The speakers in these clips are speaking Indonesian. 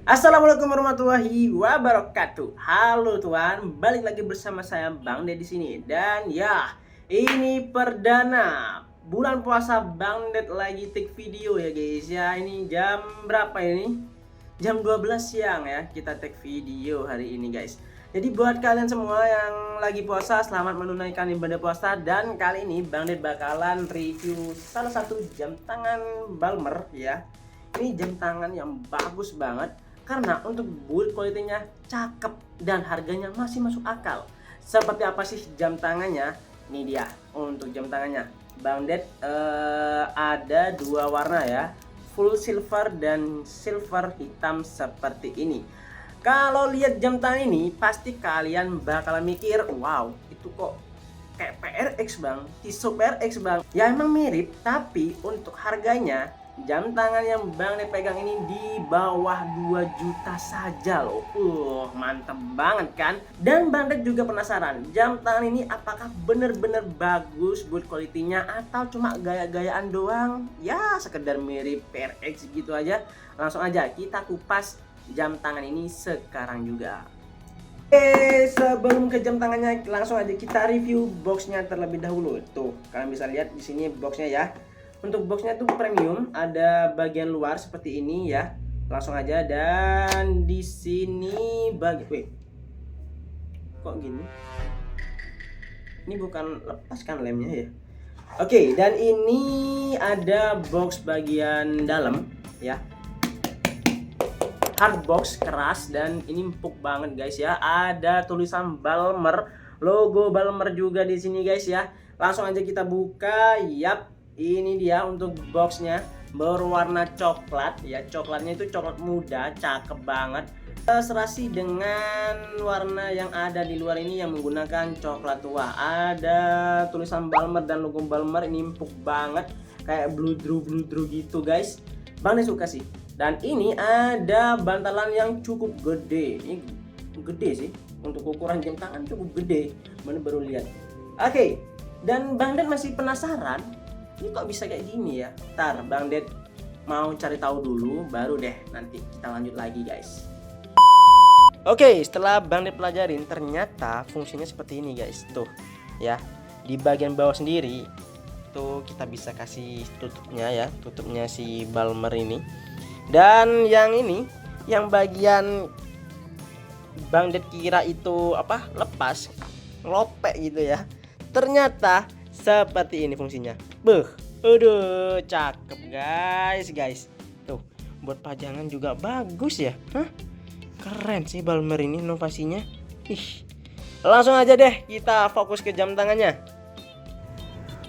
Assalamualaikum warahmatullahi wabarakatuh. Halo tuan, balik lagi bersama saya Bang Ded di sini. Dan ya, ini perdana bulan puasa Bang Ded lagi take video ya guys. Ya, ini jam berapa ini? Jam 12 siang ya, kita take video hari ini guys. Jadi buat kalian semua yang lagi puasa, selamat menunaikan ibadah puasa. Dan kali ini Bang Ded bakalan review salah satu jam tangan Balmer ya. Ini jam tangan yang bagus banget karena untuk build quality-nya cakep dan harganya masih masuk akal. Seperti apa sih jam tangannya? Ini dia untuk jam tangannya. Bang Ded ada dua warna ya, full silver dan silver hitam seperti ini. Kalau lihat jam tangan ini pasti kalian bakalan mikir, wow itu kok kayak PRX bang, Tissot PRX bang. Ya emang mirip, tapi untuk harganya jam tangan yang Bang Ded pegang ini di bawah 2 juta saja loh. Mantep banget kan? Dan Bang Ded juga penasaran, jam tangan ini apakah bener-bener bagus buat quality-nya atau cuma gaya-gayaan doang? Ya sekedar mirip PRX gitu aja. Langsung aja kita kupas jam tangan ini sekarang juga. Sebelum ke jam tangannya, langsung aja kita review boxnya terlebih dahulu. Tuh, kalian bisa lihat di sini boxnya ya. Untuk boxnya tuh premium, ada bagian luar seperti ini ya. Langsung aja, dan di sini kok gini? Ini bukan lepas kan lemnya ya? Oke, dan ini ada box bagian dalam ya. Hard box keras dan ini empuk banget guys ya. Ada tulisan Balmer, logo Balmer juga di sini guys ya. Langsung aja kita buka. Yap, ini dia untuk boxnya, berwarna coklat ya. Coklatnya itu coklat muda, cakep banget. Serasi dengan warna yang ada di luar ini yang menggunakan coklat tua. Ada tulisan Balmer dan logo Balmer, ini empuk banget, kayak blue drew gitu guys. Bang Ded suka sih. Dan ini ada bantalan yang cukup gede. Ini gede sih, untuk ukuran jam tangan cukup gede. Mana baru lihat. Oke, dan Bang Ded masih penasaran, ini kok bisa kayak gini ya? Ntar Bang Ded mau cari tahu dulu, baru deh nanti kita lanjut lagi guys. Oke, setelah Bang Ded pelajarin, ternyata fungsinya seperti ini guys. Tuh ya, di bagian bawah sendiri tuh kita bisa kasih tutupnya ya, tutupnya si Balmer ini. Dan yang ini, yang bagian Bang Ded kira itu apa, lepas, ngelopek gitu ya, ternyata seperti ini fungsinya. Aduh, cakep guys. Tuh, buat pajangan juga bagus ya. Keren sih Balmer ini inovasinya. Langsung aja deh kita fokus ke jam tangannya.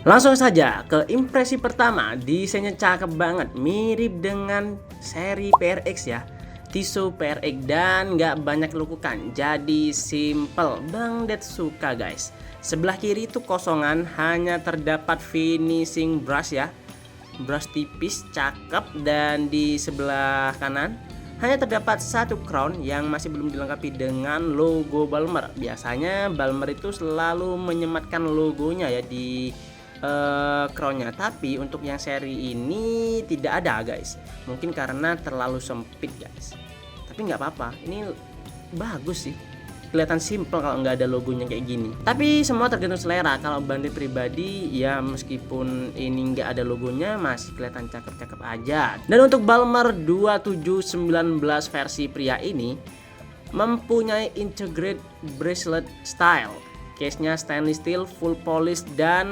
Langsung saja ke impresi pertama. Desainnya cakep banget, mirip dengan seri PRX ya, Tissot PRX, dan nggak banyak lekukan, jadi simple. Bang Ded suka guys. Sebelah kiri itu kosongan, hanya terdapat finishing brush ya, brush tipis cakep. Dan di sebelah kanan hanya terdapat satu crown yang masih belum dilengkapi dengan logo Balmer. Biasanya Balmer itu selalu menyematkan logonya ya di crownnya, tapi untuk yang seri ini tidak ada guys. Mungkin karena terlalu sempit guys, tapi nggak apa-apa, ini bagus sih, kelihatan simple kalau nggak ada logonya kayak gini. Tapi semua tergantung selera. Kalau Bang Ded pribadi ya, meskipun ini nggak ada logonya masih kelihatan cakep-cakep aja. Dan untuk Balmer 2719 versi pria ini mempunyai integrated bracelet style. Case-nya stainless steel, full polish dan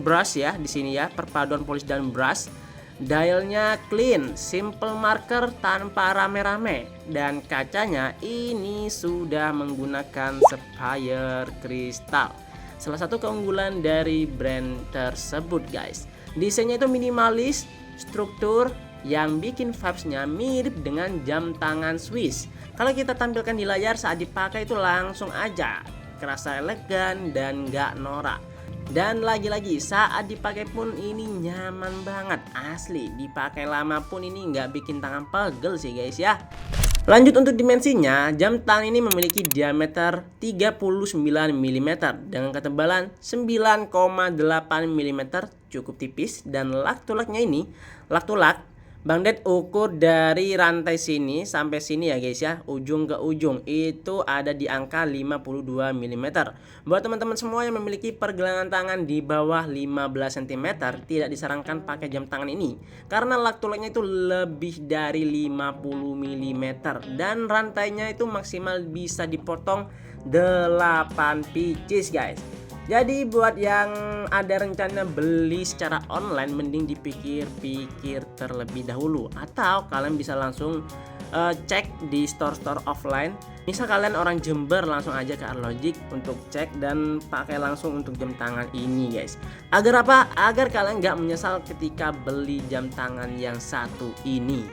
brush ya di sini ya, perpaduan polish dan brush. Dialnya clean, simple marker tanpa rame-rame, dan kacanya ini sudah menggunakan sapphire kristal. Salah satu keunggulan dari brand tersebut guys. Desainnya itu minimalis, struktur yang bikin vibes-nya mirip dengan jam tangan Swiss. Kalau kita tampilkan di layar saat dipakai itu langsung aja kerasa elegan dan gak norak. Dan lagi-lagi saat dipakai pun ini nyaman banget, asli. Dipakai lama pun ini nggak bikin tangan pegel sih guys ya. Lanjut untuk dimensinya, jam tangan ini memiliki diameter 39 mm dengan ketebalan 9,8 mm, cukup tipis. Dan lak-tulaknya ini, lak-tulak Bang Det ukur dari rantai sini sampai sini ya guys ya, ujung ke ujung itu ada di angka 52 mm. Buat teman-teman semua yang memiliki pergelangan tangan di bawah 15 cm, tidak disarankan pakai jam tangan ini karena lak tulaknya itu lebih dari 50 mm dan rantainya itu maksimal bisa dipotong 8 pieces guys. Jadi buat yang ada rencana beli secara online, mending dipikir-pikir terlebih dahulu, atau kalian bisa langsung cek di store-store offline. Misal kalian orang Jember, langsung aja ke Arlogic untuk cek dan pakai langsung untuk jam tangan ini guys. Agar apa? Agar kalian nggak menyesal ketika beli jam tangan yang satu ini.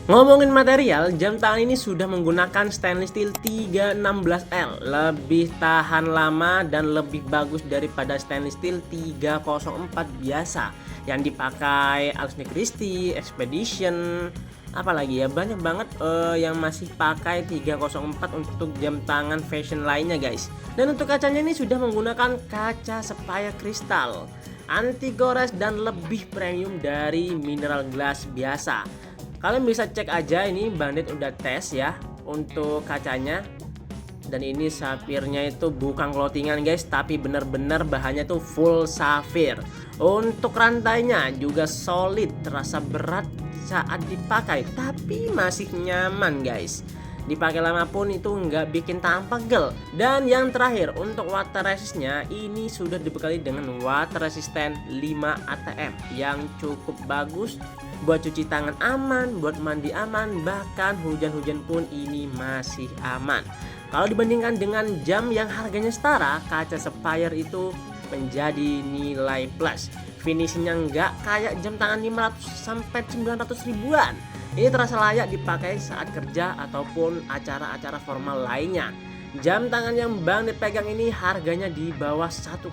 Ngomongin material, jam tangan ini sudah menggunakan stainless steel 316L, lebih tahan lama dan lebih bagus daripada stainless steel 304 biasa yang dipakai Alexander Christie, Expedition, apalagi ya, banyak banget yang masih pakai 304 untuk jam tangan fashion lainnya guys. Dan untuk kacanya ini sudah menggunakan kaca sapphire kristal, anti gores dan lebih premium dari mineral glass biasa. Kalian bisa cek aja, ini Bang Det udah tes ya untuk kacanya. Dan ini sapphire-nya itu bukan clothingan guys, tapi bener-bener bahannya tuh full sapphire. Untuk rantainya juga solid, terasa berat saat dipakai tapi masih nyaman guys. Dipakai lama pun itu nggak bikin tangan pegel. Dan yang terakhir, untuk water resistnya ini sudah dibekali dengan water resistant 5 ATM yang cukup bagus buat cuci tangan aman, buat mandi aman, bahkan hujan-hujan pun ini masih aman. Kalau dibandingkan dengan jam yang harganya setara, kaca sapphire itu menjadi nilai plus. Finishingnya nggak kayak jam tangan 500 sampai 900 ribuan. Ini terasa layak dipakai saat kerja ataupun acara-acara formal lainnya. Jam tangan yang Bang Det pegang ini harganya di bawah 1,2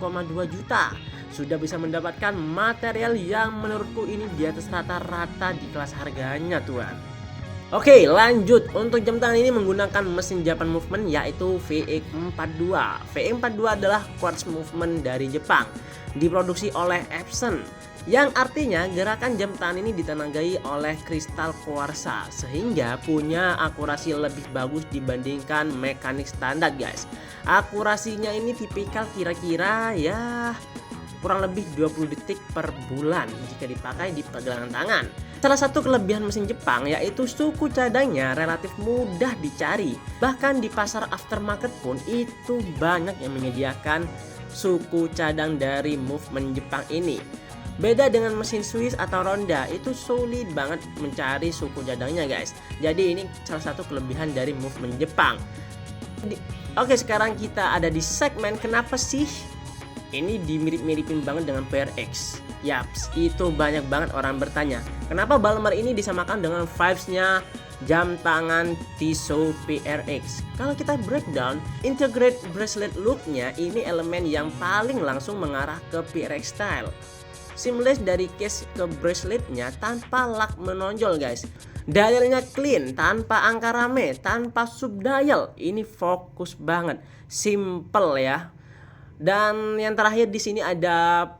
juta. Sudah bisa mendapatkan material yang menurutku ini di atas rata-rata di kelas harganya tuan. Oke, lanjut. Untuk jam tangan ini menggunakan mesin Japan Movement yaitu VX42. VX42 adalah quartz movement dari Jepang, diproduksi oleh Epson, yang artinya gerakan jam tangan ini ditenagai oleh kristal kuarsa sehingga punya akurasi lebih bagus dibandingkan mekanik standar guys. Akurasinya ini tipikal kira-kira ya kurang lebih 20 detik per bulan jika dipakai di pergelangan tangan. Salah satu kelebihan mesin Jepang yaitu suku cadangnya relatif mudah dicari. Bahkan di pasar aftermarket pun itu banyak yang menyediakan suku cadang dari movement Jepang ini. Beda dengan mesin Swiss atau Ronda, itu sulit banget mencari suku cadangnya guys. Jadi ini salah satu kelebihan dari movement Jepang. Oke, sekarang kita ada di segmen kenapa sih ini dimirip-miripin banget dengan PRX. Yaps, itu banyak banget orang bertanya, kenapa Balmer ini disamakan dengan vibes-nya jam tangan Tissot PRX. Kalau kita breakdown, integrate bracelet look-nya ini elemen yang paling langsung mengarah ke PRX style. Seamless dari case ke braceletnya tanpa lak menonjol guys. Dialnya clean, tanpa angka rame, tanpa subdial. Ini fokus banget, simple ya. Dan yang terakhir di sini ada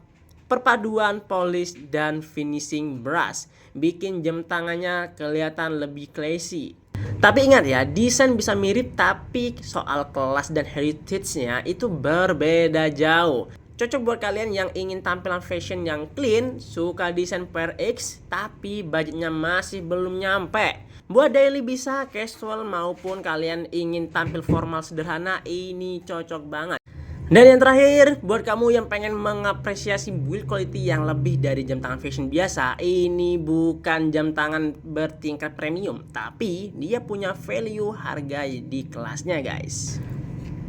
perpaduan polish dan finishing brush, bikin jam tangannya kelihatan lebih classy. Tapi ingat ya, desain bisa mirip tapi soal kelas dan heritage-nya itu berbeda jauh. Cocok buat kalian yang ingin tampilan fashion yang clean, suka desain PRX tapi budgetnya masih belum nyampe. Buat daily bisa, casual maupun kalian ingin tampil formal sederhana, ini cocok banget. Dan yang terakhir, buat kamu yang pengen mengapresiasi build quality yang lebih dari jam tangan fashion biasa, ini bukan jam tangan bertingkat premium, tapi dia punya value harga di kelasnya guys.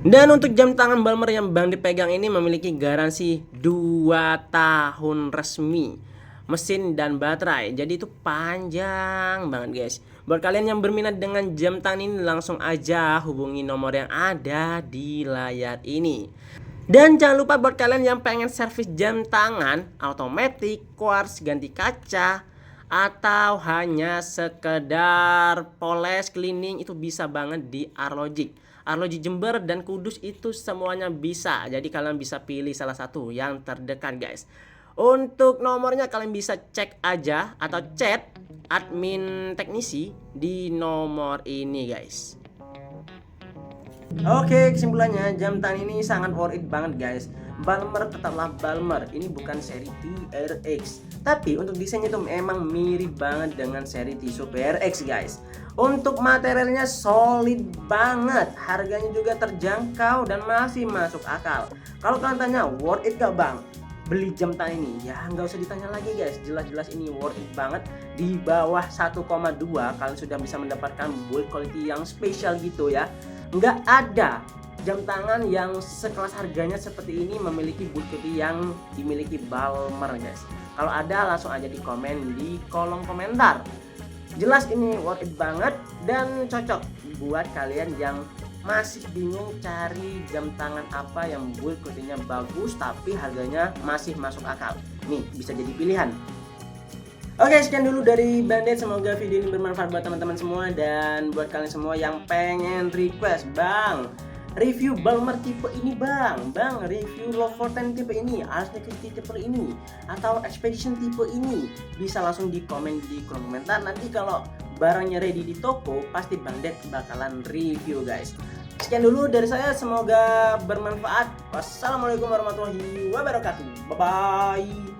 Dan untuk jam tangan Balmer yang Bang dipegang ini memiliki garansi 2 tahun resmi, mesin dan baterai, jadi itu panjang banget guys. Buat kalian yang berminat dengan jam tangan ini, langsung aja hubungi nomor yang ada di layar ini. Dan jangan lupa buat kalian yang pengen servis jam tangan automatic, quartz, ganti kaca, atau hanya sekedar poles, cleaning, itu bisa banget di Arlogic. Arlogic Jember dan Kudus itu semuanya bisa. Jadi kalian bisa pilih salah satu yang terdekat guys. Untuk nomornya kalian bisa cek aja atau chat admin teknisi di nomor ini guys. Oke, kesimpulannya jam tangan ini sangat worth it banget guys. Balmer tetaplah Balmer, ini bukan seri TRX, tapi untuk desainnya itu memang mirip banget dengan seri Tissot PRX guys. Untuk materialnya solid banget, harganya juga terjangkau dan masih masuk akal. Kalau kalian tanya worth it gak bang beli jam tangan ini, ya nggak usah ditanya lagi guys, jelas-jelas ini worth it banget. Di bawah 1,2 kalian sudah bisa mendapatkan build quality yang spesial gitu ya. Nggak ada jam tangan yang sekelas harganya seperti ini memiliki build quality yang dimiliki Balmer guys. Kalau ada langsung aja di komen di kolom komentar. Jelas ini worth it banget dan cocok buat kalian yang masih bingung cari jam tangan apa yang build quality-nya bagus tapi harganya masih masuk akal. Nih bisa jadi pilihan. Oke, sekian dulu dari Bandit. Semoga video ini bermanfaat buat teman-teman semua. Dan buat kalian semua yang pengen request, Bang, review Balmer tipe ini bang, review Love for 10 tipe ini, Alasnya tipe ini, atau Expedition tipe ini, bisa langsung di komen di kolom komentar. Nanti kalau barangnya ready di toko, pasti Bandit bakalan review guys. Sekian dulu dari saya, semoga bermanfaat. Wassalamualaikum warahmatullahi wabarakatuh. Bye bye.